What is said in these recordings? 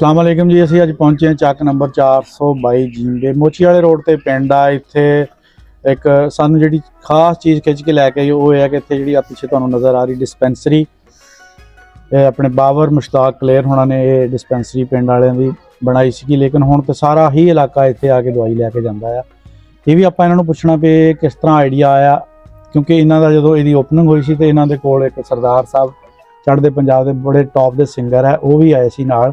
अस्सलाम वालेकुम जी। ਅਸੀਂ ਅੱਜ ਪਹੁੰਚੇ ਹਾਂ ਚੱਕ ਨੰਬਰ 422 ਜੀਂਦੇ ਮੋਚੀ ਵਾਲੇ ਰੋਡ ਤੇ ਪਿੰਡ ਆ। ਇੱਥੇ ਇੱਕ ਸਾਨੂੰ ਜਿਹੜੀ ਖਾਸ ਚੀਜ਼ ਖਿੱਚ ਕੇ ਲੈ ਕੇ ਆਈ ਉਹ ਹੈ ਕਿ ਇੱਥੇ ਜਿਹੜੀ ਆ ਪਿੱਛੇ ਤੁਹਾਨੂੰ ਨਜ਼ਰ ਆ ਰਹੀ ਡਿਸਪੈਂਸਰੀ, ਇਹ ਆਪਣੇ ਬਾਬਰ ਮੁਸ਼ਤਾਕ ਕਲੇਰ ਹੋਣਾ ਨੇ ਇਹ ਡਿਸਪੈਂਸਰੀ ਪਿੰਡ ਵਾਲਿਆਂ ਦੀ ਬਣਾਈ ਸੀਗੀ, ਲੇਕਿਨ ਹੁਣ ਤੇ ਸਾਰਾ ਹੀ ਇਲਾਕਾ ਇੱਥੇ ਆ ਕੇ ਦਵਾਈ ਲੈ ਕੇ ਜਾਂਦਾ ਆ। ਇਹ ਵੀ ਆਪਾਂ ਇਹਨਾਂ ਨੂੰ ਪੁੱਛਣਾ ਵੀ ਕਿਸ ਤਰ੍ਹਾਂ ਆਈਡੀਆ ਆਇਆ, ਕਿਉਂਕਿ ਇਹਨਾਂ ਦਾ ਜਦੋਂ ਇਹਦੀ ਓਪਨਿੰਗ ਹੋਈ ਸੀ ਤੇ ਇਹਨਾਂ ਦੇ ਕੋਲ ਇੱਕ ਸਰਦਾਰ ਸਾਹਿਬ ਚੜ੍ਹਦੇ ਪੰਜਾਬ ਦੇ ਬੜੇ ਟੌਪ ਦੇ ਸਿੰਗਰ ਹੈ, ਉਹ ਵੀ ਆਏ ਸੀ ਨਾਲ,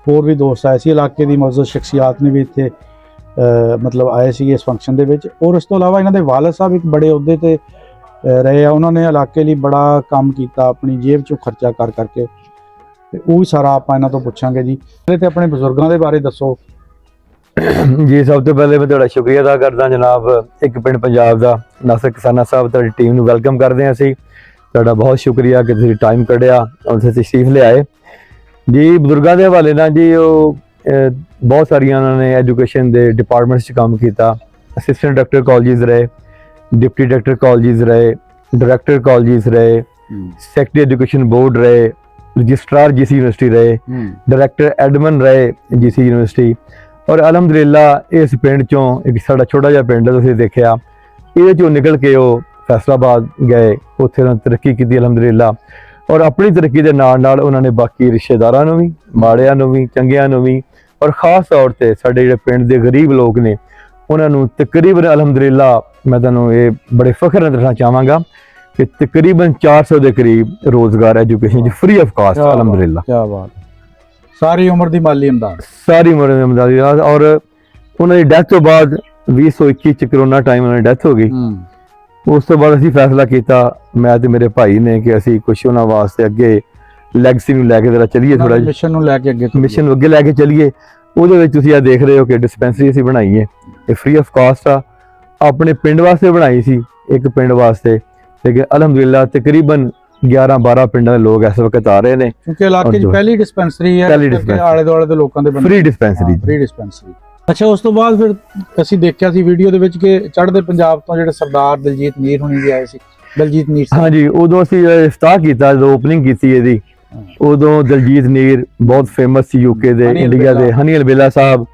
ਹੋਰ ਵੀ ਦੋਸਤ ਆਏ ਸੀ, ਇਲਾਕੇ ਦੀ ਮੌਜੂਦ ਸ਼ਖਸੀਅਤ ਨੇ ਵੀ ਇੱਥੇ ਮਤਲਬ ਆਏ ਸੀ ਇਸ ਫੰਕਸ਼ਨ ਦੇ ਵਿੱਚ। ਔਰ ਇਸ ਤੋਂ ਇਲਾਵਾ ਇਹਨਾਂ ਦੇ ਵਾਲਦ ਸਾਹਿਬ ਇੱਕ ਬੜੇ ਅਹੁਦੇ ਤੇ ਰਹੇ ਆ, ਉਹਨਾਂ ਨੇ ਇਲਾਕੇ ਲਈ ਬੜਾ ਕੰਮ ਕੀਤਾ ਆਪਣੀ ਜੇਬ ਚੋਂ ਖਰਚਾ ਕਰ ਕਰਕੇ, ਤੇ ਉਹ ਵੀ ਸਾਰਾ ਆਪਾਂ ਇਹਨਾਂ ਤੋਂ ਪੁੱਛਾਂਗੇ ਜੀ। ਤੇ ਆਪਣੇ ਬਜ਼ੁਰਗਾਂ ਦੇ ਬਾਰੇ ਦੱਸੋ ਜੀ। ਸਭ ਤੋਂ ਪਹਿਲੇ ਮੈਂ ਤੁਹਾਡਾ ਸ਼ੁਕਰੀਆ ਅਦਾ ਕਰਦਾ ਜਨਾਬ ਇੱਕ ਪਿੰਡ ਪੰਜਾਬ ਦਾ ਨਾਸਰ ਕਿਸਾਨਾ ਸਾਹਿਬ, ਤੁਹਾਡੀ ਟੀਮ ਨੂੰ ਵੈਲਕਮ ਕਰਦੇ ਹਾਂ ਅਸੀਂ। ਤੁਹਾਡਾ ਬਹੁਤ ਸ਼ੁਕਰੀਆ ਕਿ ਤੁਸੀਂ ਟਾਈਮ ਕੱਢਿਆ ਔਰ ਤੁਸੀਂ ਤਸ਼ਰੀਫ ਲਿਆਏ ਜੀ। ਬਜ਼ੁਰਗਾਂ ਦੇ ਹਵਾਲੇ ਨਾਲ ਜੀ ਉਹ ਬਹੁਤ ਸਾਰੀਆਂ ਉਹਨਾਂ ਨੇ ਐਜੂਕੇਸ਼ਨ ਦੇ ਡਿਪਾਰਟਮੈਂਟਸ 'ਚ ਕੰਮ ਕੀਤਾ। ਅਸਿਸਟੈਂਟ ਡਾਇਰੈਕਟਰ ਕਾਲਜਿਸ ਰਹੇ, ਡਿਪਟੀ ਡਾਇਰੈਕਟਰ ਕਾਲਜਿਸ ਰਹੇ, ਡਾਇਰੈਕਟਰ ਕਾਲਜਿਸ ਰਹੇ, ਸੈਕਟਰੀ ਐਜੂਕੇਸ਼ਨ ਬੋਰਡ ਰਹੇ, ਰਜਿਸਟਰਾਰ ਜੀਸੀ ਯੂਨੀਵਰਸਿਟੀ ਰਹੇ, ਡਾਇਰੈਕਟਰ ਐਡਮਨ ਰਹੇ ਜੀਸੀ ਯੂਨੀਵਰਸਿਟੀ। ਔਰ ਅਲਹਮਦੁਲਿਲਾ ਇਸ ਪਿੰਡ ਚੋਂ ਇੱਕ ਸਾਡਾ ਛੋਟਾ ਜਿਹਾ ਪਿੰਡ ਤੁਸੀਂ ਦੇਖਿਆ, ਇਹਦੇ ਚੋਂ ਨਿਕਲ ਕੇ ਉਹ ਫੈਸਲਾਬਾਦ ਗਏ, ਉੱਥੇ ਉਹਨਾਂ ਤਰੱਕੀ ਕੀਤੀ ਅਲਹਮਦੁਲਿਲਾ। ਔਰ ਆਪਣੀ ਤਰੱਕੀ ਦੇ ਨਾਲ ਨਾਲ ਉਹਨਾਂ ਨੇ ਬਾਕੀ ਰਿਸ਼ਤੇਦਾਰਾਂ ਨੂੰ ਵੀ, ਮਾੜਿਆਂ ਨੂੰ ਵੀ, ਚੰਗਿਆਂ ਨੂੰ ਵੀ, ਔਰ ਖ਼ਾਸ ਤੌਰ ਤੇ ਸਾਡੇ ਜਿਹੜੇ ਪਿੰਡ ਦੇ ਗਰੀਬ ਲੋਕ ਨੇ ਉਹਨਾਂ ਨੂੰ ਤਕਰੀਬਨ ਅਲਹਮਦੁਲਿਲਾ ਮੈਂ ਤੁਹਾਨੂੰ ਇਹ ਬੜੇ ਫਖਰ ਨਾਲ ਦੱਸਣਾ ਚਾਹਾਂਗਾ ਕਿ ਤਕਰੀਬਨ 400 ਦੇ ਕਰੀਬ ਰੋਜ਼ਗਾਰ ਐਜੂਕੇਸ਼ਨ ਫ੍ਰੀ ਆਫ ਕਾਸਟ ਅਲਹਮਦੁਲਿਲਾ। ਕੀ ਬਾਤ, ਸਾਰੀ ਉਮਰ ਦੀ ਮਾਲੀ ਇਮਦਾਦ, ਸਾਰੀ ਉਮਰ ਦੀ ਇਮਦਾਦ। ਔਰ ਉਹਨਾਂ ਦੀ ਡੈਥ ਤੋਂ ਬਾਅਦ 2021 ਚ ਕਰੋਨਾ ਟਾਈਮ ਉਹਨਾਂ ਦੀ ਡੈਥ ਹੋ ਗਈ। ਉਸ ਤੋਂ ਬਾਅਦ ਅਸੀਂ ਫੈਸਲਾ ਕੀਤਾ, ਮੈਂ ਤੇ ਮੇਰੇ ਭਾਈ ਨੇ, ਕਿ ਅਸੀਂ ਕੁਛ ਉਹਨਾਂ ਵਾਸਤੇ ਅੱਗੇ ਲੈਗਸੀ ਨੂੰ ਲੈ ਕੇ ਜਰਾ ਚੱਲੀਏ, ਥੋੜਾ ਜਿਹਾ ਮਿਸ਼ਨ ਨੂੰ ਲੈ ਕੇ ਅੱਗੇ ਲੈ ਕੇ ਚੱਲੀਏ। ਉਹਦੇ ਵਿੱਚ ਤੁਸੀਂ ਆ ਦੇਖ ਰਹੇ ਹੋ ਕਿ ਡਿਸਪੈਂਸਰੀ ਅਸੀਂ ਬਣਾਈ ਹੈ, ਇਹ ਫ੍ਰੀ ਆਫ ਕਾਸਟ ਆ। ਆਪਣੇ ਪਿੰਡ ਵਾਸਤੇ ਬਣਾਈ ਸੀ, ਇੱਕ ਪਿੰਡ ਵਾਸਤੇ, ਲੇਕਿਨ ਅਲਹਮਦੁਲਿਲਾ ਤਕਰੀਬਨ 11-12 ਪਿੰਡਾਂ ਦੇ ਲੋਕ ਇਸ ਵਕਤ ਆ ਰਹੇ ਨੇ, ਕਿਉਂਕਿ ਇਲਾਕੇ 'ਚ ਪਹਿਲੀ ਡਿਸਪੈਂਸਰੀ ਹੈ, ਆਲੇ ਦੁਆਲੇ ਦੇ ਲੋਕਾਂ ਦੇ ਫ੍ਰੀ ਡਿਸਪੈਂਸਰੀ। ਅੱਛਾ, ਉਸ ਤੋਂ ਬਾਅਦ ਫਿਰ ਅਸੀਂ ਦੇਖਿਆ ਸੀ ਵੀਡੀਓ ਦੇ ਵਿੱਚ ਕਿ ਚੜ੍ਹਦੇ ਪੰਜਾਬ ਤੋਂ ਜਿਹੜੇ ਸਰਦਾਰ ਦਲਜੀਤ ਮੀਰ ਹੁਣੀ ਵੀ ਆਏ ਸੀ। ਦਲਜੀਤ ਮੀਰ ਹਾਂਜੀ, ਉਦੋਂ ਅਸੀਂ ਇਫਤਾਹ ਕੀਤਾ, ਜਦੋਂ ਓਪਨਿੰਗ ਕੀਤੀ ਇਹਦੀ, ਉਦੋਂ ਦਲਜੀਤ ਮੀਰ ਬਹੁਤ ਫੇਮਸ ਸੀ ਯੂਕੇ ਦੇ, ਇੰਡੀਆ ਦੇ। ਹਨੀ ਅਲਬੇਲਾ ਸਾਹਿਬ,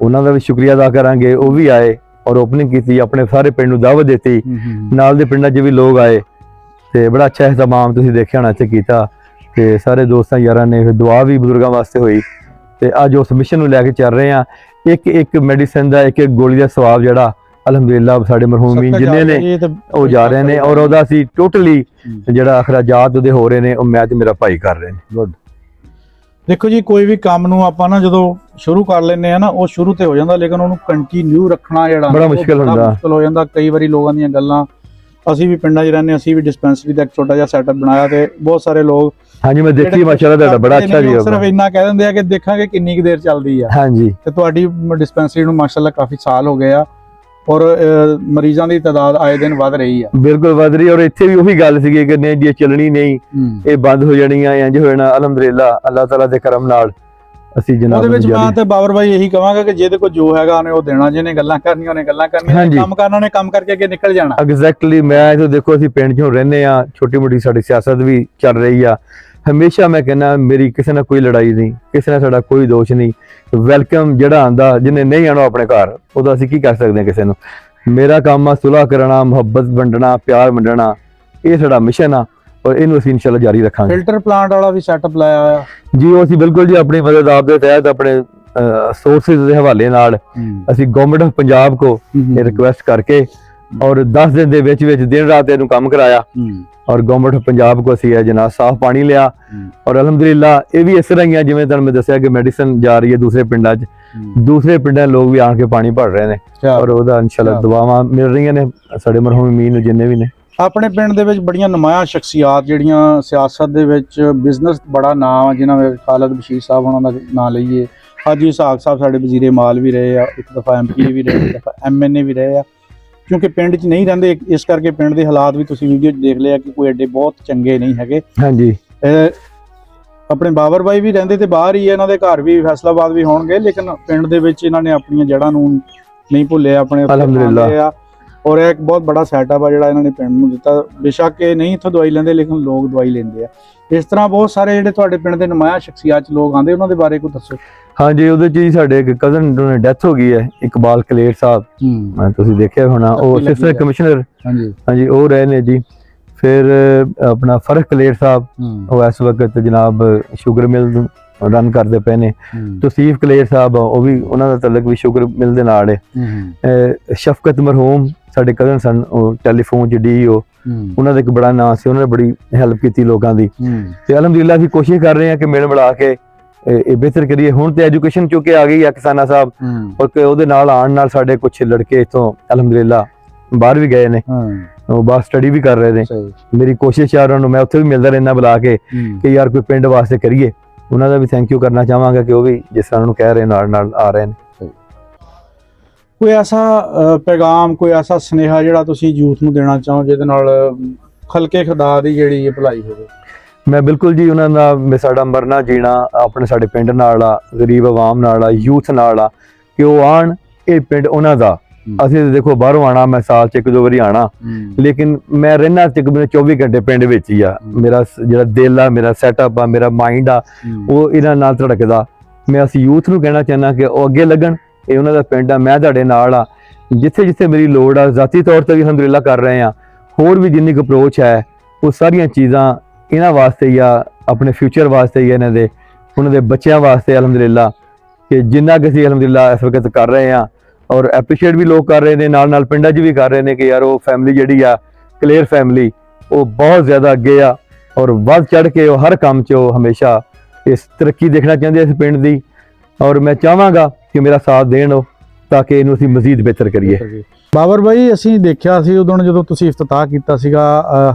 ਉਹਨਾਂ ਦਾ ਵੀ ਸ਼ੁਕਰੀਆ ਅਦਾ ਕਰਾਂਗੇ, ਉਹ ਵੀ ਆਏ ਔਰ ਓਪਨਿੰਗ ਕੀਤੀ, ਆਪਣੇ ਸਾਰੇ ਪਿੰਡ ਨੂੰ ਦਾਵਤ ਦਿੱਤੀ, ਨਾਲ ਦੇ ਪਿੰਡਾਂ 'ਚ ਵੀ ਲੋਕ ਆਏ ਤੇ ਬੜਾ ਅੱਛਾ ਇਹਤਮਾਮ ਤੁਸੀਂ ਦੇਖਿਆ ਹੋਣਾ ਇੱਥੇ ਕੀਤਾ, ਤੇ ਸਾਰੇ ਦੋਸਤਾਂ ਯਾਰਾਂ ਨੇ ਦੁਆ ਵੀ ਬਜ਼ੁਰਗਾਂ ਵਾਸਤੇ ਹੋਈ। ਤੇ ਅੱਜ ਉਸ ਮਿਸ਼ਨ ਨੂੰ ਲੈ ਕੇ ਚੱਲ ਰਹੇ ਆ। ਇੱਕ ਮੈਡੀਸਨ ਦਾ, ਇੱਕ ਗੋਲੀ ਦਾ ਸਵਾਬ ਜਿਹੜਾ ਅਲਹਮਦੁਲਿਲਾ ਸਾਡੇ ਮਰਹੂਮੀਨ ਜਿੰਨੇ ਨੇ ਉਹ ਜਾ ਰਹੇ ਨੇ, ਔਰ ਉਹਦਾ ਅਸੀਂ ਟੋਟਲੀ ਜਿਹੜਾ ਅਖਰਾਜਾਤ ਉਹਦੇ ਹੋ ਰਹੇ ਨੇ ਉਹ ਮੈਂ ਤੇ ਮੇਰਾ ਭਾਈ ਕਰ ਰਹੇ ਨੇ। ਗੁੱਡ। ਦੇਖੋ ਜੀ, ਕੋਈ ਵੀ ਕੰਮ ਨੂੰ ਆਪਾਂ ਨਾ ਜਦੋਂ ਸ਼ੁਰੂ ਕਰ ਲੈਂਦੇ ਆ ਨਾ, ਉਹ ਸ਼ੁਰੂ ਤੇ ਹੋ ਜਾਂਦਾ, ਲੇਕਿਨ ਉਹਨੂੰ ਕੰਟੀਨਿਊ ਰੱਖਣਾ ਜਿਹੜਾ ਬੜਾ ਮੁਸ਼ਕਿਲ ਹੋ ਜਾਂਦਾ। ਕਈ ਵਾਰੀ ਲੋਕਾਂ ਦੀਆਂ ਗੱਲਾਂ, ਅਸੀਂ ਵੀ ਪਿੰਡਾਂ 'ਚ ਰਹਿੰਦੇ, ਅਸੀਂ ਵੀ ਡਿਸਪੈਂਸਰੀ ਦਾ ਇੱਕ ਛੋਟਾ ਜਿਹਾ ਸੈਟਅਪ ਬਣਾਇਆ ਤੇ ਬਹੁਤ ਸਾਰੇ ਲੋਕ, ਹਾਂਜੀ ਮੈਂ ਦੇਖੀ ਮਾਸ਼ਾਅੱਲਾ ਤੁਹਾਡਾ ਬੜਾ ਅੱਛਾ ਜੀ, ਸਿਰਫ ਇੰਨਾ ਕਹਿ ਦਿੰਦੇ ਆ ਕਿ ਦੇਖਾਂਗੇ ਕਿੰਨੀ ਕੁ ਦੇਰ ਚੱਲਦੀ ਆ। ਹਾਂਜੀ, ਤੇ ਤੁਹਾਡੀ ਡਿਸਪੈਂਸਰੀ ਨੂੰ ਮਾਸ਼ਾਅੱਲਾ ਕਾਫੀ ਸਾਲ ਹੋ ਗਏ ਆ, ਔਰ ਮਰੀਜ਼ਾਂ ਦੀ ਤਾਦਾਦ ਆਏ ਦਿਨ ਵੱਧ ਰਹੀ ਆ। ਬਿਲਕੁਲ ਵੱਧ ਰਹੀ। ਔਰ ਇੱਥੇ ਵੀ ਉਹੀ ਗੱਲ ਸੀਗੀ ਕਿ ਨਹੀਂ ਜੀ ਚੱਲਣੀ ਨਹੀਂ, ਇਹ ਬੰਦ ਹੋ ਜਾਣੀ ਆ, ਇੰਜ ਹੋ ਜਾਣਾ। ਅਲਹਮਦੁਲਿਲਾ ਅੱਲਾਹ ਤਾਲਾ ਦੇ ਕਰਮ ਨਾਲ ਅਸੀਂ ਜਨਾਬ ਉਹਦੇ ਵਿੱਚ ਮੈਂ ਤੇ ਬਾਬਰ ਭਾਈ ਇਹੀ ਕਹਾਂਗਾ ਕਿ ਜਿਹਦੇ ਕੋਲ ਜੋ ਹੈਗਾ ਉਹਨੇ ਉਹ ਦੇਣਾ, ਜਿਹਨੇ ਗੱਲਾਂ ਕਰਨੀਆਂ ਉਹਨੇ ਗੱਲਾਂ ਕਰਨੀਆਂ, ਕੰਮ ਕਰਨਾ ਉਹਨੇ ਕੰਮ ਕਰਕੇ ਅੱਗੇ ਨਿਕਲ ਜਾਣਾ। ਐਗਜ਼ੈਕਟਲੀ। ਮੈਂ ਇਹ ਦੇਖੋ ਅਸੀਂ ਪਿੰਡ 'ਚੋਂ ਰਹਿੰਦੇ ਆ, ਛੋਟੀ ਮੋਟੀ ਸਾਡੀ ਸਿਆਸਤ ਵੀ ਚੱਲ ਰਹੀ ਆ। ਹਮੇਸ਼ਾ ਮੈਂ ਕਹਿੰਦਾ ਮੇਰੀ ਕਿਸੇ ਨਾਲ ਕੋਈ ਲੜਾਈ ਨਹੀਂ, ਕਿਸੇ ਨਾਲ ਸਾਡਾ ਕੋਈ ਦੋਸ਼ ਨਹੀਂ। ਵੈਲਕਮ ਜਿਹੜਾ ਆਂਦਾ, ਜਿਹਨੇ ਨਹੀਂ ਆਉਣਾ ਆਪਣੇ ਘਰ, ਉਹਦਾ ਅਸੀਂ ਕੀ ਕਰ ਸਕਦੇ ਹਾਂ ਕਿਸੇ ਨੂੰ। ਮੇਰਾ ਕੰਮ ਆ ਸੁਲ੍ਹਾ ਕਰਨਾ, ਮੁਹੱਬਤ ਵੰਡਣਾ, ਪਿਆਰ ਵੰਡਣਾ, ਇਹ ਸਾਡਾ ਮਿਸ਼ਨ ਆ ਔਰ ਇਹਨੂੰ ਅਸੀਂ ਇਨਸ਼ਾਅੱਲਾ ਜਾਰੀ ਰੱਖਾਂਗੇ। ਫਿਲਟਰ ਪਲਾਂਟ ਵਾਲਾ ਵੀ ਸੈਟਅਪ ਲਾਇਆ ਹੋਇਆ ਜੀ, ਉਹ ਅਸੀਂ ਬਿਲਕੁਲ ਜੀ ਆਪਣੀ ਮਦਦ ਆਪ ਦੇ ਤਹਿਤ ਆਪਣੇ ਸੋਰਸਿਸ ਦੇ ਹਵਾਲੇ ਨਾਲ ਅਸੀਂ ਗਵਰਨਮੈਂਟ ਆਫ ਪੰਜਾਬ ਕੋ ਇਹ ਰਿਕੁਐਸਟ ਕਰਕੇ ਔਰ 10 ਦਿਨ ਦੇ ਵਿੱਚ ਦਿਨ ਰਾਤ ਇਹਨੂੰ ਕੰਮ ਕਰਾਇਆ ਔਰ ਗਵਰਨਮੈਂਟ ਆਫ ਪੰਜਾਬ ਕੋ ਅਸੀਂ ਜਨਾਬ ਸਾਫ਼ ਪਾਣੀ ਲਿਆ। ਔਰ ਅਲਹਮਦੁਲਿਲਾ ਇਹ ਵੀ ਇਸ ਤਰ੍ਹਾਂ ਹੀ ਆ ਜਿਵੇਂ ਤੁਹਾਨੂੰ ਮੈਂ ਦੱਸਿਆ ਕਿ ਮੈਡੀਸਨ ਜਾ ਰਹੀ ਹੈ ਦੂਸਰੇ ਪਿੰਡਾਂ 'ਚ, ਦੂਸਰੇ ਪਿੰਡਾਂ ਲੋਕ ਵੀ ਆਣ ਕੇ ਪਾਣੀ ਭਰ ਰਹੇ ਨੇ ਔਰ ਉਹਦਾ ਇਨਸ਼ਾਅੱਲਾ ਦੁਆਵਾਂ ਮਿਲ ਰਹੀਆਂ ਨੇ ਸਾਡੇ ਮਰਹੂਮੀਨ ਨੂੰ ਜਿੰਨੇ ਵੀ ਨੇ। ਆਪਣੇ ਪਿੰਡ ਦੇ ਵਿੱਚ ਬੜੀਆਂ ਨੁਮਾਇਆ ਸ਼ਖਸੀਅਤ ਜਿਹੜੀਆਂ ਸਿਆਸਤ ਦੇ ਵਿੱਚ ਬਿਜ਼ਨਸ ਬੜਾ ਨਾਮ ਆ, ਜਿਨ੍ਹਾਂ ਵਿੱਚ ਖਾਲਦ ਬਸ਼ੀਰ ਸਾਹਿਬ ਉਹਨਾਂ ਦਾ ਨਾਂ ਲਈਏ, ਹਾਜੀ ਇਸਹਾਕ ਸਾਹਿਬ ਸਾਡੇ ਵਜ਼ੀਰੇ ਮਾਲ ਵੀ ਰਹੇ ਆ, ਇੱਕ ਦਫਾ MP ਵੀ ਰਹੇ, ਇੱਕ ਦਫਾ MNA ਵੀ ਰਹੇ ਆ। ਕਿਉਂਕਿ ਪਿੰਡ 'ਚ ਨਹੀਂ ਰਹਿੰਦੇ, ਇਸ ਕਰਕੇ ਪਿੰਡ ਦੇ ਹਾਲਾਤ ਵੀ ਤੁਸੀਂ ਵੀਡੀਓ 'ਚ ਦੇਖ ਲਿਆ ਕਿ ਕੋਈ ਐਡੇ ਬਹੁਤ ਚੰਗੇ ਨਹੀਂ ਹੈਗੇ। ਹਾਂਜੀ, ਆਪਣੇ ਬਾਬਰ ਭਾਈ ਵੀ ਰਹਿੰਦੇ ਤੇ ਬਾਹਰ ਹੀ, ਇਹਨਾਂ ਦੇ ਘਰ ਵੀ ਫੈਸਲਾਬਾਦ ਵੀ ਹੋਣਗੇ, ਲੇਕਿਨ ਪਿੰਡ ਦੇ ਵਿੱਚ ਇਹਨਾਂ ਨੇ ਆਪਣੀਆਂ ਜੜ੍ਹਾਂ ਨੂੰ ਨਹੀਂ ਭੁੱਲਿਆ, ਆਪਣੇ ਅਲਹਮਦੁਲਿਲਾ। ਔਰ ਇਹ ਇੱਕ ਬਹੁਤ ਬੜਾ ਸੈਟਅਪ ਆ ਜਿਹੜਾ ਇਹਨਾਂ ਨੇ ਪਿੰਡ ਨੂੰ ਦਿੱਤਾ। ਬੇਸ਼ੱਕ ਇਹ ਨਹੀਂ ਇੱਥੋਂ ਦਵਾਈ ਲੈਂਦੇ, ਲੇਕਿਨ ਲੋਕ ਦਵਾਈ ਲੈਂਦੇ ਆ। ਇਸ ਤਰ੍ਹਾਂ ਬਹੁਤ ਸਾਰੇ ਜਿਹੜੇ ਤੁਹਾਡੇ ਪਿੰਡ ਦੇ ਨੁਮਾਇਆ ਸ਼ਖਸੀਅਤ 'ਚ ਲੋਕ ਆਉਂਦੇ, ਉਹਨਾਂ ਦੇ ਬਾਰੇ ਕੋਈ ਦੱਸੋ। ਹਾਂਜੀ, ਉਹਦੇ 'ਚ ਜੀ ਸਾਡੇ ਇੱਕ ਕਜ਼ਨ ਦੀ ਡੈਥ ਹੋ ਗਈ ਹੈ, ਇਕਬਾਲ ਕਲੇਰ ਸਾਹਿਬ, ਤੁਸੀਂ ਦੇਖਿਆ ਹੋਣਾ, ਉਹ ਅਸਿਸਟੈਂਟ ਕਮਿਸ਼ਨਰ ਹਾਂਜੀ ਉਹ ਰਹੇ ਨੇ ਜੀ। ਫਿਰ ਆਪਣਾ ਫਰਕ ਕਲੇਰ ਸਾਹਿਬ, ਉਹ ਇਸ ਵਕਤ ਜਨਾਬ ਸ਼ੂਗਰ ਮਿਲ ਰਨ ਕਰਦੇ ਪਏ ਨੇ। ਤਸੀਫ ਕਲੇਰ ਸਾਹਿਬ, ਉਹ ਵੀ ਉਹਨਾਂ ਦਾ ਤਲਕ ਵੀ ਸ਼ੂਗਰ ਮਿਲ ਦੇ ਨਾਲ ਹੈ। ਸ਼ਫਕਤ ਮਰਹੂਮ ਸਾਡੇ ਕਜ਼ਨ ਸਨ, ਉਹ ਟੈਲੀਫੋਨ 'ਚ ਡੀਓ, ਉਹਨਾਂ ਦਾ ਇੱਕ ਬੜਾ ਨਾਂ ਸੀ, ਉਹਨਾਂ ਨੇ ਬੜੀ ਹੈਲਪ ਕੀਤੀ ਲੋਕਾਂ ਦੀ। ਤੇ ਅਲਹਮਦੁਲਿਲਾ ਅਸੀਂ ਕੋਸ਼ਿਸ਼ ਕਰ ਰਹੇ ਹਾਂ ਕਿ ਮਿਲ ਮਿਲਾ ਕੇ ਇਹ ਬਿਹਤਰ ਕਰੀਏ। ਹੁਣ ਤੇ ਐਜੂਕੇਸ਼ਨ ਚੁੱਕੇ ਆ ਗਈ ਆ ਕਿਸਾਨਾ ਸਾਹਿਬ, ਔਰ ਉਹਦੇ ਨਾਲ ਆਉਣ ਨਾਲ ਸਾਡੇ ਕੁਝ ਲੜਕੇ ਇੱਥੋਂ ਅਲਹਮਦੁਲਿਲਾ ਬਾਹਰ ਵੀ ਗਏ ਨੇ, ਉਹ ਬਾਹਰ ਸਟੱਡੀ ਵੀ ਕਰ ਰਹੇ ਨੇ। ਮੇਰੀ ਕੋਸ਼ਿਸ਼ ਆ ਉਹਨਾਂ ਨੂੰ, ਮੈਂ ਉੱਥੇ ਵੀ ਮਿਲਦਾ ਰਹਿਣਾ ਬੁਲਾ ਕੇ ਕਿ ਯਾਰ ਕੋਈ ਪਿੰਡ ਵਾਸਤੇ ਕਰੀਏ। ਉਹਨਾਂ ਦਾ ਵੀ ਥੈਂਕ ਯੂ ਕਰਨਾ ਚਾਹਾਂਗਾ ਕਿ ਉਹ ਵੀ ਜਿਸ ਤਰ੍ਹਾਂ ਨੂੰ ਕਹਿ ਰਹੇ ਨਾਲ ਆ ਰਹੇ ਨੇ। ਕੋਈ ਐਸਾ ਪੈਗਾਮ, ਕੋਈ ਐਸਾ ਸੁਨੇਹਾ ਜਿਹੜਾ ਤੁਸੀਂ ਯੂਥ ਨੂੰ ਦੇਣਾ ਚਾਹੋ ਜਿਹਦੇ ਨਾਲ ਖਲਕੇ ਖੁਦਾ ਦੀ ਜਿਹੜੀ ਭਲਾਈ ਹੋਵੇ? ਮੈਂ ਬਿਲਕੁਲ ਜੀ ਉਹਨਾਂ ਦਾ ਸਾਡਾ ਮਰਨਾ ਜੀਣਾ ਆਪਣੇ ਸਾਡੇ ਪਿੰਡ ਨਾਲ ਆ, ਗਰੀਬ ਆਵਾਮ ਨਾਲ ਆ, ਯੂਥ ਨਾਲ ਆ, ਕਿ ਉਹ ਆਣ। ਇਹ ਪਿੰਡ ਉਹਨਾਂ ਦਾ, ਅਸੀਂ ਦੇਖੋ ਬਾਹਰੋਂ ਆਣਾ, ਮੈਂ ਸਾਲ 'ਚ 1-2 ਵਾਰੀ ਆਣਾ, ਲੇਕਿਨ ਮੈਂ ਰਹਿਣਾ ਤਕਰੀਬਨ 24 ਘੰਟੇ ਪਿੰਡ ਵਿੱਚ ਹੀ ਆ। ਮੇਰਾ ਜਿਹੜਾ ਦਿਲ ਆ, ਮੇਰਾ ਸੈਟਅਪ ਆ, ਮੇਰਾ ਮਾਈਂਡ ਆ, ਉਹ ਇਹਨਾਂ ਨਾਲ ਧੜਕਦਾ। ਮੈਂ ਅਸੀਂ ਯੂਥ ਨੂੰ ਕਹਿਣਾ ਚਾਹੁੰਦਾ ਕਿ ਉਹ ਅੱਗੇ ਲੱਗਣ, ਇਹ ਉਹਨਾਂ ਦਾ ਪਿੰਡ ਆ, ਮੈਂ ਤੁਹਾਡੇ ਨਾਲ ਆ। ਜਿੱਥੇ ਜਿੱਥੇ ਮੇਰੀ ਲੋੜ ਆ, ਜ਼ਾਤੀ ਤੌਰ ਤੇ ਵੀ ਅਲਹਮਦੁਲਿਲਾ ਕਰ ਰਹੇ ਆ। ਹੋਰ ਵੀ ਜਿੰਨੀ ਕੁ ਅਪਰੋਚ ਹੈ, ਉਹ ਸਾਰੀਆਂ ਚੀਜ਼ਾਂ ਇਹਨਾਂ ਵਾਸਤੇ ਹੀ ਆ, ਆਪਣੇ ਫਿਊਚਰ ਵਾਸਤੇ ਹੀ, ਇਹਨਾਂ ਦੇ ਉਹਨਾਂ ਦੇ ਬੱਚਿਆਂ ਵਾਸਤੇ ਅਲਹਮਦੁਲਿਲਾ, ਕਿ ਜਿੰਨਾ ਕਿ ਅਸੀਂ ਅਲਹਮਦੁਲਿਲਾ ਇਸ ਵਕਤ ਕਰ ਰਹੇ ਆ। ਔਰ ਐਪਰੀਸ਼ੀਏਟ ਵੀ ਲੋਕ ਕਰ ਰਹੇ ਨੇ, ਨਾਲ ਪਿੰਡਾਂ 'ਚ ਵੀ ਕਰ ਰਹੇ ਨੇ ਕਿ ਯਾਰ ਉਹ ਫੈਮਿਲੀ ਜਿਹੜੀ ਆ ਕਲੇਰ ਫੈਮਿਲੀ, ਉਹ ਬਹੁਤ ਜ਼ਿਆਦਾ ਅੱਗੇ ਆ ਔਰ ਵੱਧ ਚੜ ਕੇ ਉਹ ਹਰ ਕੰਮ 'ਚ ਉਹ ਹਮੇਸ਼ਾ ਇਸ ਤਰੱਕੀ ਦੇਖਣਾ ਚਾਹੁੰਦੇ ਇਸ ਪਿੰਡ ਦੀ। ਔਰ ਮੈਂ ਚਾਹਾਂਗਾ ਕਿ ਮੇਰਾ ਸਾਥ ਦੇਣ ਉਹ, ਤਾਂ ਕਿ ਇਹਨੂੰ ਅਸੀਂ ਮਜ਼ੀਦ ਬਿਹਤਰ ਕਰੀਏ। ਬਾਬਰ ਭਾਈ, ਅਸੀਂ ਦੇਖਿਆ ਸੀ ਉਦੋਂ ਜਦੋਂ ਤੁਸੀਂ ਇਫਤਤਾਹ ਕੀਤਾ ਸੀਗਾ,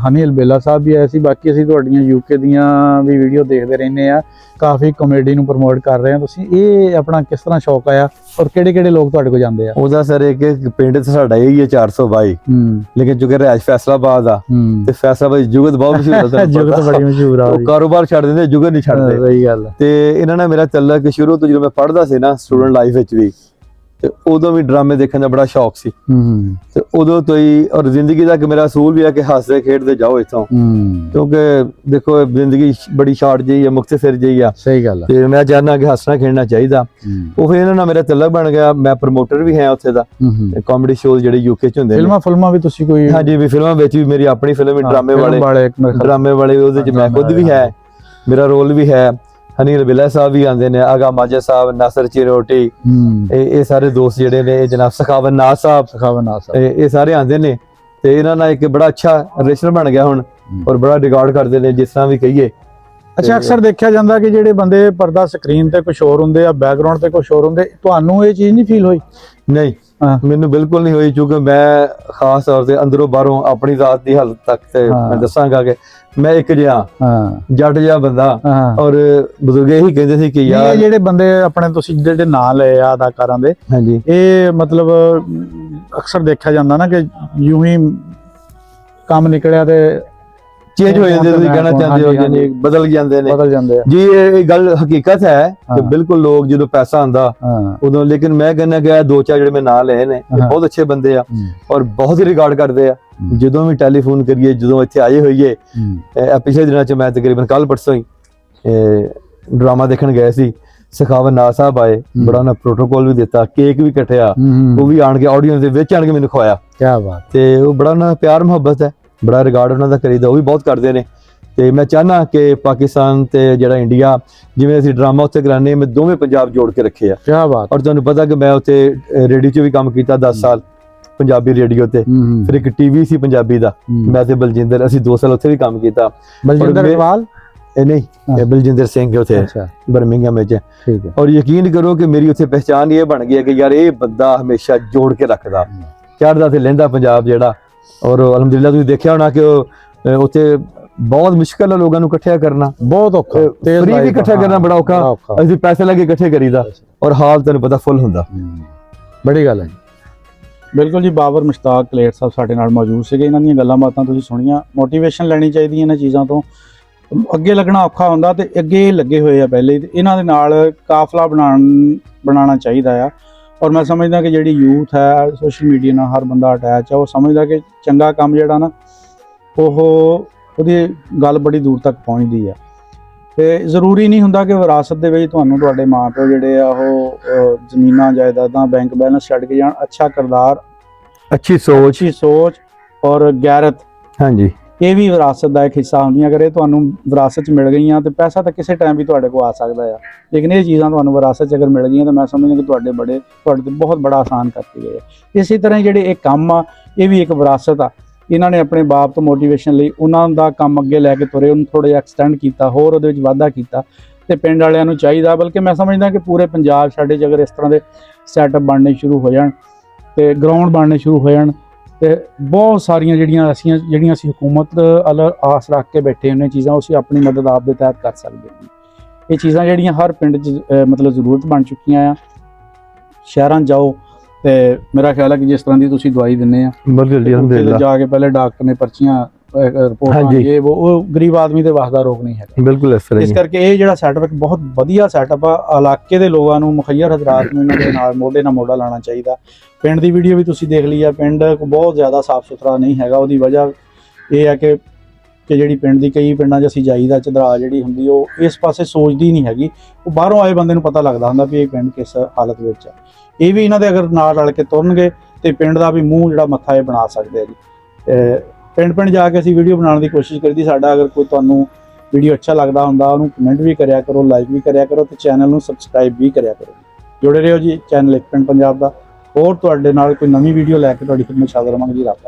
ਹਨੀ ਅਲਬੇਲਾ ਸਾਹਿਬ ਵੀ ਆਏ ਸੀ। ਬਾਕੀ ਅਸੀਂ ਤੁਹਾਡੀਆਂ ਯੂਕੇ ਦੀਆਂ ਵੀ ਵੀਡੀਓ ਦੇਖਦੇ ਰਹਿੰਦੇ ਆ, ਕਾਫੀ ਕਾਮੇਡੀ ਨੂੰ ਪ੍ਰਮੋਟ ਕਰ ਰਹੇ ਆ ਤੁਸੀਂ। ਇਹ ਆਪਣਾ ਕਿਸ ਤਰ੍ਹਾਂ ਸ਼ੌਕ ਆਇਆ ਔਰ ਕਿਹੜੇ ਲੋਕ ਤੁਹਾਡੇ ਕੋਲ ਜਾਂਦੇ ਆ? ਉਹਦਾ ਸਰ ਇੱਕ ਪਿੰਡ ਤੇ ਸਾਡਾ ਇਹ ਹੀ ਹੈ 422, ਲੇਕਿਨ ਚੁੱਕੇ ਰਿਹਾਇਸ਼ ਫੈਸਲਾਬਾਦ ਆ, ਤੇ ਫੈਸਲਾਬਾਦ ਜੁਗਤ ਬਹੁਤ ਮਸ਼ਹੂਰ ਹੈ। ਜੁਗਤ ਬੜੀ ਮਸ਼ਹੂਰ ਆ, ਉਹ ਕਾਰੋਬਾਰ ਛੱਡ ਦਿੰਦੇ, ਜੁਗਤ ਨਹੀਂ ਛੱਡਦੇ। ਸਹੀ ਗੱਲ। ਤੇ ਇਹਨਾਂ ਨਾਲ ਮੇਰਾ ਤਲਕ ਸ਼ੁਰੂ ਤੋਂ ਜਦੋਂ ਮੈਂ ਪੜ੍ਹਦਾ ਸੀ ਨਾ ਸਟੂਡੈਂਟ ਲਾਈਫ ਵਿੱਚ ਵੀ, ਤੇ ਉਦੋਂ ਵੀ ਡਰਾਮੇ ਦੇਖਣ ਦਾ ਬੜਾ ਸ਼ੌਕ ਸੀ। ਤੇ ਉਦੋਂ ਤੋਂ ਹੀ, ਔਰ ਜ਼ਿੰਦਗੀ ਦਾ ਇੱਕ ਮੇਰਾ ਅਸੂਲ ਵੀ ਹੈ ਕਿ ਹੱਸਦੇ ਖੇਡਦੇ ਜਾਓ ਇੱਥੋਂ, ਕਿਉਂਕਿ ਦੇਖੋ ਜ਼ਿੰਦਗੀ ਬੜੀ ਸ਼ਾਰਟ ਜਿਹੀ ਹੈ, ਮੁਖਤਸਰ ਜਿਹੀ ਆ। ਸਹੀ ਗੱਲ। ਤੇ ਮੈਂ ਚਾਹੁੰਦਾ ਕਿ ਹੱਸਣਾ ਖੇਡਣਾ ਚਾਹੀਦਾ। ਉਹ ਫਿਰ ਇਹਨਾਂ ਨਾਲ ਮੇਰਾ ਤਲਕ ਬਣ ਗਿਆ। ਮੈਂ ਪ੍ਰਮੋਟਰ ਵੀ ਹਾਂ ਉੱਥੇ ਦਾ, ਕਾਮੇਡੀ ਸ਼ੋਜ਼ ਜਿਹੜੇ ਯੂਕੇ 'ਚ ਹੁੰਦੇ ਨੇ। ਫਿਲਮਾਂ ਵੀ ਤੁਸੀਂ ਕੋਈ? ਹਾਂਜੀ, ਵੀ ਫਿਲਮਾਂ ਵਿੱਚ ਵੀ ਮੇਰੀ ਆਪਣੀ ਫਿਲਮ ਵੀ ਡਰਾਮੇ ਵਾਲੇ ਉਹਦੇ 'ਚ ਮੈਂ ਖੁਦ ਵੀ ਹੈ, ਮੇਰਾ ਰੋਲ ਵੀ ਹੈ। ਹਨੀ ਅਲਬੇਲਾ ਸਾਹਿਬ ਵੀ ਆਉਂਦੇ ਨੇ, ਆਗਾ ਮਾਜਾ ਸਾਹਿਬ, ਨਾਸਰ ਚਿਰੋਟੀ, ਇਹ ਸਾਰੇ ਦੋਸਤ ਜਿਹੜੇ ਨੇ, ਜਨਾਬ ਸਖਾਵਤ ਨਾਜ਼ ਸਾਹਿਬ, ਇਹ ਸਾਰੇ ਆਉਂਦੇ ਨੇ। ਤੇ ਇਹਨਾਂ ਨਾਲ ਇੱਕ ਬੜਾ ਅੱਛਾ ਰਿਲੇਸ਼ਨ ਬਣ ਗਿਆ ਹੁਣ, ਔਰ ਬੜਾ ਰਿਗਾਰਡ ਕਰਦੇ ਨੇ ਜਿਸ ਤਰ੍ਹਾਂ ਵੀ ਕਹੀਏ। ਅੱਛਾ, ਅਕਸਰ ਦੇਖਿਆ ਜਾਂਦਾ ਕਿ ਜਿਹੜੇ ਬੰਦੇ ਪਰਦਾ ਸਕਰੀਨ ਤੇ ਕੁਝ ਹੋਰ ਹੁੰਦੇ ਆ, ਬੈਕਗ੍ਰਾਉਂਡ ਤੇ ਕੁਝ ਹੋਰ ਹੁੰਦੇ, ਤੁਹਾਨੂੰ ਇਹ ਚੀਜ਼ ਨਹੀਂ ਫੀਲ ਹੋਈ? ਨਹੀਂ, ਮੈਨੂੰ ਬਿਲਕੁਲ ਨਹੀਂ ਹੋਈ, ਕਿਉਂਕਿ ਮੈਂ ਖਾਸ ਤੌਰ ਤੇ ਅੰਦਰੋਂ ਬਾਹਰੋਂ ਆਪਣੀ ਜ਼ਾਤ ਦੀ ਹਾਲਤ ਤੱਕ ਤੇ ਮੈਂ ਦੱਸਾਂਗਾ ਕਿ ਮੈਂ ਇੱਕ ਜਿਹਾ ਜੱਟ ਜਿਹਾ ਬੰਦਾ। ਔਰ ਬਜ਼ੁਰਗ ਇਹੀ ਕਹਿੰਦੇ ਸੀ ਕਿ ਯਾਰ ਜਿਹੜੇ ਬੰਦੇ ਆਪਣੇ ਤੁਸੀਂ ਜਿਹੜੇ ਨਾਂ ਲਏ ਆ ਅਦਾਕਾਰਾਂ ਦੇ, ਹਾਂਜੀ, ਇਹ ਮਤਲਬ ਅਕਸਰ ਦੇਖਿਆ ਜਾਂਦਾ ਨਾ ਕਿ ਯੂੰ ਹੀ ਕੰਮ ਨਿਕਲਿਆ ਤੇ ਚੇਂਜ ਹੋ ਜਾਂਦੇ, ਤੁਸੀਂ ਕਹਿਣਾ ਚਾਹੁੰਦੇ ਹੋ, ਯਾਨੀ ਬਦਲ ਜਾਂਦੇ ਆ ਜੀ। ਇਹ ਗੱਲ ਹਕੀਕਤ ਹੈ ਕਿ ਬਿਲਕੁਲ ਲੋਕ ਜਦੋਂ ਪੈਸਾ ਆਂਦਾ ਉਦੋਂ, ਲੇਕਿਨ ਮੈਂ ਕਹਿੰਦਾ ਕਿ 2-4 ਜਿਹੜੇ ਮੈਂ ਨਾਂ ਲਏ ਨੇ ਬਹੁਤ ਅੱਛੇ ਬੰਦੇ ਆ ਔਰ ਬਹੁਤ ਹੀ ਰਿਗਾਰਡ ਕਰਦੇ ਆ। ਜਦੋਂ ਵੀ ਟੈਲੀਫੋਨ ਕਰੀਏ, ਜਦੋਂ ਇੱਥੇ ਆਏ ਹੋਈਏ, ਪਿਛਲੇ ਦਿਨਾਂ 'ਚ ਮੈਂ ਤਕਰੀਬਨ ਕੱਲ ਪਰਸੋਂ ਹੀ ਡਰਾਮਾ ਦੇਖਣ ਗਏ ਸੀ, ਸਖਾਵਤ ਨਾਜ਼ ਸਾਹਿਬ ਆਏ, ਬੜਾ ਉਹਨਾਂ ਪ੍ਰੋਟੋਕੋਲ ਵੀ ਦਿੱਤਾ, ਕੇਕ ਵੀ ਕੱਟਿਆ, ਉਹ ਵੀ ਆਣ ਕੇ ਆਡੀਅנס ਦੇ ਵਿੱਚ ਆਣ ਕੇ ਮੈਨੂੰ ਖਵਾਇਆ। ਕੀ ਬਾਤ। ਤੇ ਉਹ ਬੜਾ ਉਹਨਾਂ ਪਿਆਰ ਮੁਹੱਬਤ ਹੈ, ਬੜਾ ਰਿਗਾਰਡ ਉਹਨਾਂ ਦਾ ਕਰੀਦਾ, ਉਹ ਵੀ ਬਹੁਤ ਕਰਦੇ ਨੇ। ਤੇ ਮੈਂ ਚਾਹਨਾ ਕਿ ਪਾਕਿਸਤਾਨ ਤੇ ਜਿਹੜਾ ਇੰਡੀਆ, ਜਿਵੇਂ ਅਸੀਂ ਡਰਾਮਾ ਉੱਥੇ ਕਰਾਉਂਦੇ, ਮੈਂ ਦੋਵੇਂ ਪੰਜਾਬ ਜੋੜ ਕੇ ਰੱਖੇ ਆ। ਕੀ ਬਾਤ। ਔਰ ਤੁਹਾਨੂੰ ਪਤਾ ਕਿ ਮੈਂ ਉੱਥੇ ਰੇਡੀਓ 'ਚ ਵੀ ਕੰਮ ਕੀਤਾ 10 ਸਾਲ, ਪੰਜਾਬੀ ਰੇਡੀਓ ਤੇ। ਫਿਰ ਇੱਕ ਟੀਵੀ ਸੀ ਪੰਜਾਬੀ ਦਾ, ਮੈਂ ਤੇ ਬਲਜਿੰਦਰ, ਅਸੀਂ 2 ਸਾਲ ਉੱਥੇ ਵੀ ਕੰਮ ਕੀਤਾ। ਬਲਜਿੰਦਰ ਇਕਬਾਲ ਨਹੀਂ, ਬਲਜਿੰਦਰ ਸਿੰਘ ਉੱਥੇ ਬਰਮਿੰਘਮ ਵਿੱਚ। ਔਰ ਯਕੀਨ ਕਰੋ ਕਿ ਮੇਰੀ ਉੱਥੇ ਪਹਿਚਾਨ ਇਹ ਬਣ ਗਈ ਹੈ ਕਿ ਯਾਰ ਇਹ ਬੰਦਾ ਹਮੇਸ਼ਾ ਜੋੜ ਕੇ ਰੱਖਦਾ, ਚੜ੍ਹਦਾ ਤੇ ਲਹਿੰਦਾ ਪੰਜਾਬ ਜਿਹੜਾ। ਔਰ ਅਲਹਮਦੁਲਿਲਾ ਤੁਸੀਂ ਦੇਖਿਆ ਹੋਣਾ ਕਿ ਉੱਥੇ ਬਹੁਤ ਮੁਸ਼ਕਲ ਹੈ ਲੋਕਾਂ ਨੂੰ ਇਕੱਠਿਆ ਕਰਨਾ, ਬਹੁਤ ਔਖਾ, ਫ੍ਰੀ ਵੀ ਇਕੱਠਾ ਕਰਨਾ ਬੜਾ ਔਖਾ, ਅਸੀਂ ਪੈਸੇ ਲਾ ਕੇ ਇਕੱਠੇ ਕਰੀਦਾ, ਔਰ ਹਾਲ ਤੁਹਾਨੂੰ ਪਤਾ ਫੁੱਲ ਹੁੰਦਾ। ਬੜੀ ਗੱਲ ਹੈ। ਬਿਲਕੁਲ ਜੀ, ਬਾਬਰ ਮੁਸ਼ਤਾਕ ਕਲੇਰ ਸਾਹਿਬ ਸਾਡੇ ਨਾਲ ਮੌਜੂਦ ਸੀਗੇ। ਇਹਨਾਂ ਦੀਆਂ ਗੱਲਾਂ ਬਾਤਾਂ ਤੁਸੀਂ ਸੁਣੀਆਂ, ਮੋਟੀਵੇਸ਼ਨ ਲੈਣੀ ਚਾਹੀਦੀ ਇਹਨਾਂ ਚੀਜ਼ਾਂ ਤੋਂ। ਅੱਗੇ ਲੱਗਣਾ ਔਖਾ ਹੁੰਦਾ ਤੇ ਅੱਗੇ ਲੱਗੇ ਹੋਏ ਆ ਪਹਿਲੇ, ਤੇ ਇਹਨਾਂ ਦੇ ਨਾਲ ਕਾਫਲਾ ਬਣਾਉਣਾ ਚਾਹੀਦਾ ਆ। ਔਰ ਮੈਂ ਸਮਝਦਾ ਕਿ ਜਿਹੜੀ ਯੂਥ ਹੈ ਸੋਸ਼ਲ ਮੀਡੀਆ ਨਾਲ ਹਰ ਬੰਦਾ ਅਟੈਚ ਹੈ, ਉਹ ਸਮਝਦਾ ਕਿ ਚੰਗਾ ਕੰਮ ਜਿਹੜਾ ਨਾ ਉਹਦੀ ਗੱਲ ਬੜੀ ਦੂਰ ਤੱਕ ਪਹੁੰਚਦੀ ਆ। ਤੇ ਜ਼ਰੂਰੀ ਨਹੀਂ ਹੁੰਦਾ ਕਿ ਵਿਰਾਸਤ ਦੇ ਵਿੱਚ ਤੁਹਾਨੂੰ ਤੁਹਾਡੇ ਮਾਂ-ਪਿਓ ਜਿਹੜੇ ਆ ਉਹ ਜ਼ਮੀਨਾਂ ਜਾਇਦਾਦਾਂ ਬੈਂਕ ਬੈਲੈਂਸ ਛੱਡ ਕੇ ਜਾਣ। ਅੱਛਾ ਕਿਰਦਾਰ, ਅੱਛੀ ਸੋਚ ਔਰ ਗੈਰਤ, ਹਾਂਜੀ, ਇਹ ਵੀ ਵਿਰਾਸਤ ਦਾ ਇੱਕ ਹਿੱਸਾ ਹੁੰਦੀਆਂ। ਅਗਰ ਇਹ ਤੁਹਾਨੂੰ ਵਿਰਾਸਤ 'ਚ ਮਿਲ ਗਈਆਂ ਤੇ ਪੈਸਾ ਤਾਂ ਕਿਸੇ ਟਾਈਮ ਵੀ ਤੁਹਾਡੇ ਕੋਲ ਆ ਸਕਦਾ ਆ, ਲੇਕਿਨ ਇਹ ਚੀਜ਼ਾਂ ਤੁਹਾਨੂੰ ਵਿਰਾਸਤ 'ਚ ਅਗਰ ਮਿਲ ਗਈਆਂ ਤਾਂ ਮੈਂ ਸਮਝਦਾ ਕਿ ਤੁਹਾਡੇ ਤੇ ਬਹੁਤ ਬੜਾ ਆਸਾਨ ਕਰਕੇ ਗਏ ਆ। ਇਸੇ ਤਰ੍ਹਾਂ ਜਿਹੜੇ ਇਹ ਕੰਮ ਆ ਇਹ ਵੀ ਇੱਕ ਵਿਰਾਸਤ ਆ। ਇਹਨਾਂ ਨੇ ਆਪਣੇ ਬਾਪ ਤੋਂ ਮੋਟੀਵੇਸ਼ਨ ਲਈ ਉਹਨਾਂ ਦਾ ਕੰਮ ਅੱਗੇ ਲੈ ਕੇ ਤੁਰੇ, ਉਹਨੂੰ ਥੋੜ੍ਹਾ ਜਿਹਾ ਐਕਸਟੈਂਡ ਕੀਤਾ, ਹੋਰ ਉਹਦੇ ਵਿੱਚ ਵਾਧਾ ਕੀਤਾ। ਤੇ ਪਿੰਡ ਵਾਲਿਆਂ ਨੂੰ ਚਾਹੀਦਾ, ਬਲਕਿ ਮੈਂ ਸਮਝਦਾ ਕਿ ਪੂਰੇ ਪੰਜਾਬ ਸਾਡੇ 'ਚ ਅਗਰ ਇਸ ਤਰ੍ਹਾਂ ਦੇ ਸੈਟਅਪ ਬਣਨੇ ਸ਼ੁਰੂ ਹੋ ਜਾਣ ਤੇ ਗਰਾਊਂਡ ਬਣਨੇ ਸ਼ੁਰੂ ਹੋ ਜਾਣ ਤੇ ਬਹੁਤ ਸਾਰੀਆਂ ਜਿਹੜੀਆਂ ਅਸੀਂ ਹਕੂਮਤ ਵੱਲ ਆਸ ਰੱਖ ਕੇ ਬੈਠੇ ਹੁੰਦੇ ਚੀਜ਼ਾਂ, ਉਹ ਅਸੀਂ ਆਪਣੀ ਮਦਦ ਆਪ ਦੇ ਤਹਿਤ ਕਰ ਸਕਦੇ ਹਾਂ। ਇਹ ਚੀਜ਼ਾਂ ਜਿਹੜੀਆਂ ਹਰ ਪਿੰਡ 'ਚ ਮਤਲਬ ਜ਼ਰੂਰਤ ਬਣ ਚੁੱਕੀਆਂ ਆ। ਸ਼ਹਿਰਾਂ 'ਚ ਜਾਓ ਤੇ ਮੇਰਾ ਖਿਆਲ ਹੈ ਕਿ ਜਿਸ ਤਰ੍ਹਾਂ ਦੀ ਤੁਸੀਂ ਦਵਾਈ ਦਿੰਦੇ ਆ, ਜਾ ਕੇ ਪਹਿਲੇ ਡਾਕਟਰ ਨੇ ਪਰਚੀਆਂ ਰਿਪੋਰਟਾਂ ਇਹ ਉਹ ਗਰੀਬ ਆਦਮੀ ਦੇ ਵਾਸਤੇ ਰੋਗ ਨਹੀਂ ਹੈਗਾ। ਬਿਲਕੁਲ ਇਸ ਕਰਕੇ ਇਹ ਜਿਹੜਾ ਸੈਟਅਪ ਇੱਕ ਬਹੁਤ ਵਧੀਆ ਸੈਟਅਪ ਆ। ਇਲਾਕੇ ਦੇ ਲੋਕਾਂ ਨੂੰ, ਮੁਖੱਈਰ ਹਜ਼ਰਾਤ ਨੂੰ ਇਹਨਾਂ ਦੇ ਨਾਲ ਮੋਢੇ ਨਾਲ ਮੋਢਾ ਲਾਉਣਾ ਚਾਹੀਦਾ। ਪਿੰਡ ਦੀ ਵੀਡੀਓ ਵੀ ਤੁਸੀਂ ਦੇਖ ਲਈ ਆ, ਪਿੰਡ ਬਹੁਤ ਜ਼ਿਆਦਾ ਸਾਫ਼ ਸੁਥਰਾ ਨਹੀਂ ਹੈਗਾ। ਉਹਦੀ ਵਜ੍ਹਾ ਇਹ ਹੈ ਕਿ ਜਿਹੜੀ ਪਿੰਡ ਦੀ ਕਈ ਪਿੰਡਾਂ 'ਚ ਅਸੀਂ ਜਾਈਦਾ, ਚਦਰਾ ਜਿਹੜੀ ਹੁੰਦੀ ਉਹ ਇਸ ਪਾਸੇ ਸੋਚਦੀ ਨਹੀਂ ਹੈਗੀ। ਉਹ ਬਾਹਰੋਂ ਆਏ ਬੰਦੇ ਨੂੰ ਪਤਾ ਲੱਗਦਾ ਹੁੰਦਾ ਵੀ ਇਹ ਪਿੰਡ ਕਿਸ ਹਾਲਤ ਵਿੱਚ ਆ। ਇਹ ਵੀ ਇਹਨਾਂ ਦੇ ਅਗਰ ਨਾਲ ਰਲ ਕੇ ਤੁਰਨਗੇ ਤੇ ਪਿੰਡ ਦਾ ਵੀ ਮੂੰਹ ਜਿਹੜਾ ਮੱਥਾ ਇਹ ਬਣਾ ਸਕਦੇ ਆ ਜੀ। ਪਿੰਡ ਜਾ ਕੇ ਅਸੀਂ ਵੀਡੀਓ ਬਣਾਉਣ ਦੀ ਕੋਸ਼ਿਸ਼ ਕਰੀਦੀ। ਸਾਡਾ ਅਗਰ ਕੋਈ ਤੁਹਾਨੂੰ ਵੀਡੀਓ ਅੱਛਾ ਲੱਗਦਾ ਹੁੰਦਾ ਉਹਨੂੰ ਕਮੈਂਟ ਵੀ ਕਰਿਆ ਕਰੋ, ਲਾਈਕ ਵੀ ਕਰਿਆ ਕਰੋ ਤੇ ਚੈਨਲ ਨੂੰ ਸਬਸਕ੍ਰਾਈਬ ਵੀ ਕਰਿਆ ਕਰੋ। ਜੁੜੇ ਰਹੋ ਜੀ ਚੈਨਲ ਇੱਕ ਪਿੰਡ ਪੰਜਾਬ ਦਾ। ਹੋਰ ਤੁਹਾਡੇ ਨਾਲ ਕੋਈ ਨਵੀਂ ਵੀਡੀਓ ਲੈ ਕੇ ਤੁਹਾਡੀ ਖਿਦਮਤ 'ਚ ਹਾਜ਼ਰ ਰਹਾਂਗੇ ਜੀ। ਰੱਬ